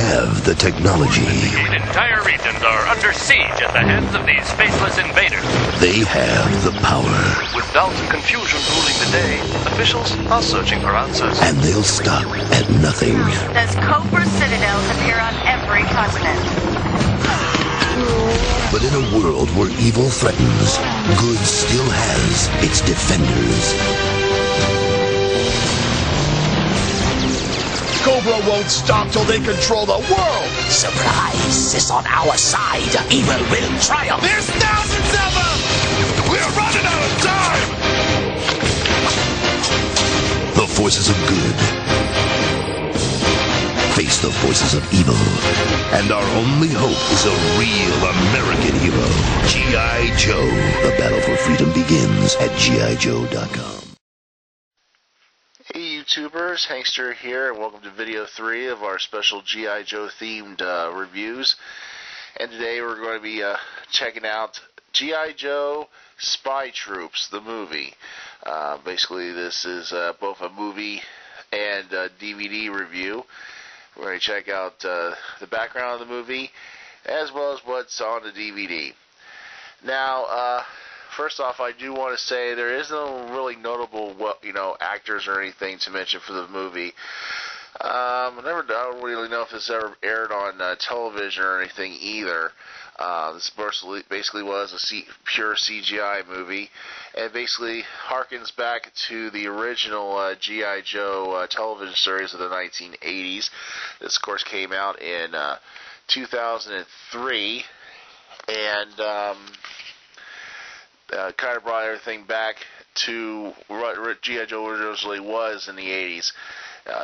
have the technology. Entire regions are under siege at the hands of these faceless invaders. They have the power. With doubt and confusion ruling the day, officials are searching for answers. And they'll stop at nothing. Does Cobra's citadels appear on every continent? But in a world where evil threatens, good still has its defenders. Cobra won't stop till they control the world! Surprise is on our side. Evil will triumph. There's thousands of them! We're running out of time! The forces of good face the forces of evil. And our only hope is a real American hero. G.I. Joe. The battle for freedom begins at GIJoe.com. Hey YouTubers, Hankster here, and welcome to video 3 of our special G.I. Joe themed reviews. And today we're going to be checking out G.I. Joe Spy Troops, the movie. Basically this is both a movie and a DVD review. We're going to check out the background of the movie as well as what's on the DVD. Now, first off, I do want to say there is no really notable, actors or anything to mention for the movie. I don't really know if this ever aired on television or anything either. This basically was a pure CGI movie, and basically harkens back to the original G.I. Joe television series of the 1980s. This, of course, came out in 2003, and kind of brought everything back to what G.I. Joe originally was in the 80s,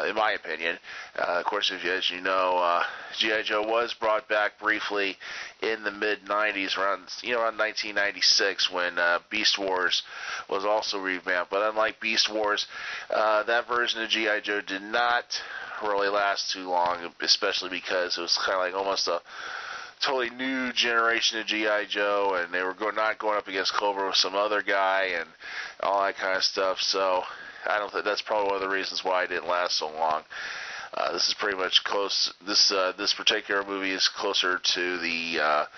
in my opinion. Of course, as you know, G.I. Joe was brought back briefly in the mid-90s, around 1996, when Beast Wars was also revamped. But unlike Beast Wars, that version of G.I. Joe did not really last too long, especially because it was kind of like almost a totally new generation of G.I. Joe, and they were not going up against Cobra with some other guy and all that kind of stuff. So I don't think that's probably one of the reasons why it didn't last so long. This is pretty much close. This particular movie is closer to the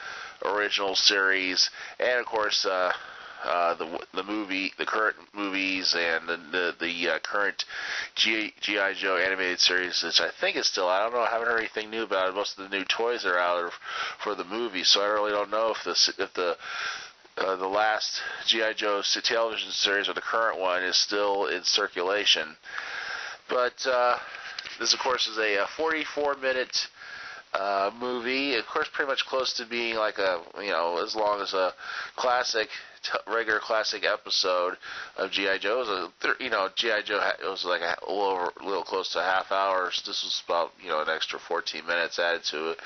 original series, and of course the current movies, and the current G.I. Joe animated series, which I think is still. I don't know. I haven't heard anything new about it. Most of the new toys are out for the movie, so I really don't know if the last G.I. Joe television series, or the current one, is still in circulation. But this, of course, is a 44-minute movie. Of course, pretty much close to being like as long as a regular classic episode of G.I. Joe. G.I. Joe was like a little close to a half hour. This was about an extra 14 minutes added to it.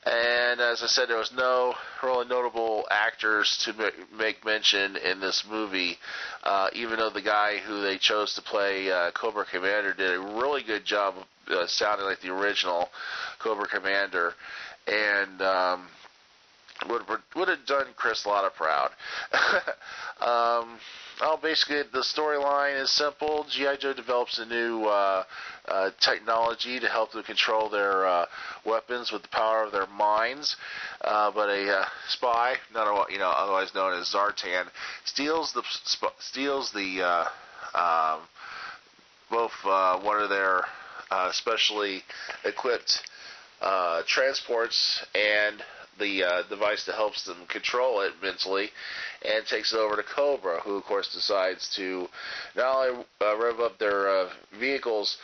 And as I said, there was no really notable actors to make mention in this movie, even though the guy who they chose to play Cobra Commander did a really good job of sounding like the original Cobra Commander, and would have done Chris Latta proud. Basically, the storyline is simple. G.I. Joe develops a new technology to help them control their weapons with the power of their minds. But a spy, otherwise known as Zartan, steals both one of their specially equipped transports and the device that helps them control it mentally, and takes it over to Cobra, who of course decides to not only rev up their own vehicles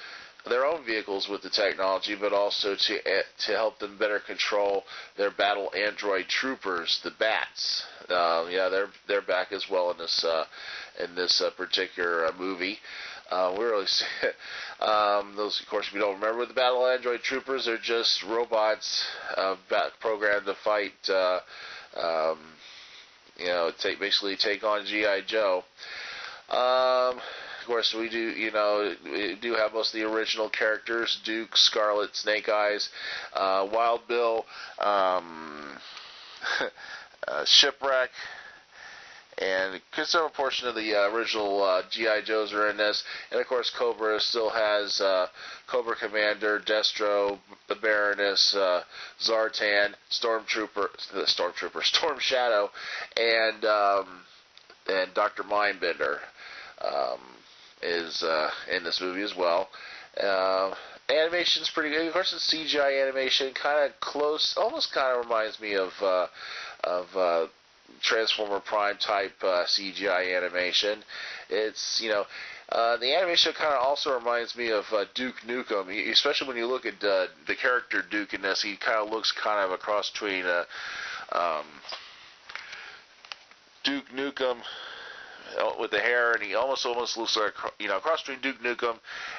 with the technology, but also to help them better control their battle android troopers, the Bats. They're back as well in this particular movie. We really see those, of course, if you don't remember, the battle android troopers are just robots programmed to fight, basically take on G.I. Joe. Of course, we do have most of the original characters: Duke, Scarlet, Snake Eyes, Wild Bill, Shipwreck, And a considerable portion of the original G.I. Joes are in this. And, of course, Cobra still has Cobra Commander, Destro, the Baroness, Zartan, Storm Shadow, and Dr. Mindbender is in this movie as well. Animation's pretty good. Of course, it's CGI animation, kind of close, almost kind of reminds me of Transformer Prime type CGI animation. It's, the animation kind of also reminds me of Duke Nukem, especially when you look at the character Duke in this. He kind of looks kind of a cross between Duke Nukem with the hair, and he almost looks like, a cross between Duke Nukem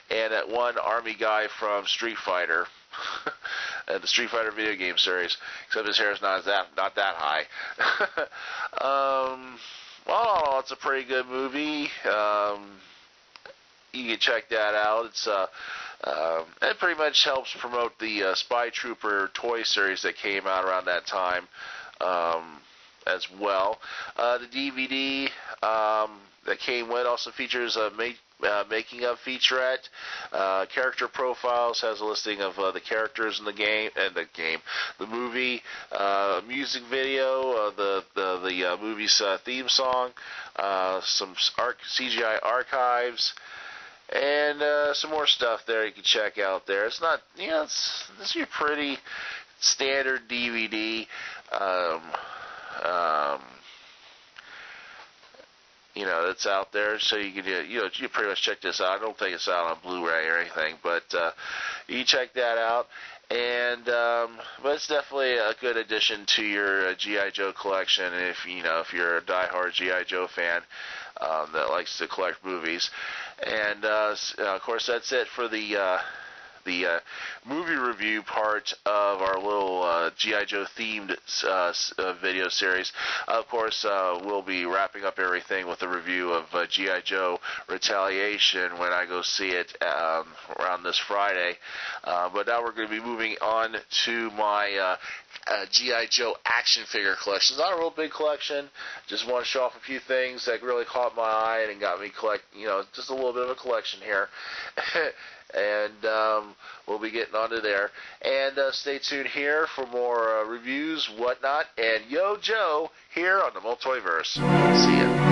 and that one army guy from Street Fighter, the Street Fighter video game series, except his hair is not that high. Well, it's a pretty good movie. You can check that out. It's it pretty much helps promote the Spy Trooper toy series that came out around that time. As well. The DVD that came with also features a making of featurette, character profiles, has a listing of the characters in the movie, music video, the movie's theme song, some CGI archives, and some more stuff there you can check out there. It's not, this is your pretty standard DVD. It's out there, so you can you pretty much check this out. I don't think it's out on Blu-ray or anything, but you can check that out. And but it's definitely a good addition to your G.I. Joe collection if you're a diehard G.I. Joe fan that likes to collect movies. And of course, that's it for the movie review part of our little G.I. Joe themed video series. Of course, we'll be wrapping up everything with a review of G.I. Joe Retaliation when I go see it around this Friday. But now we're going to be moving on to my G.I. Joe action figure collection. It's not a real big collection. Just want to show off a few things that really caught my eye and got me just a little bit of a collection here. And we'll be getting onto there. And stay tuned here for more reviews, whatnot, and Yo Joe here on the Multiverse. See ya.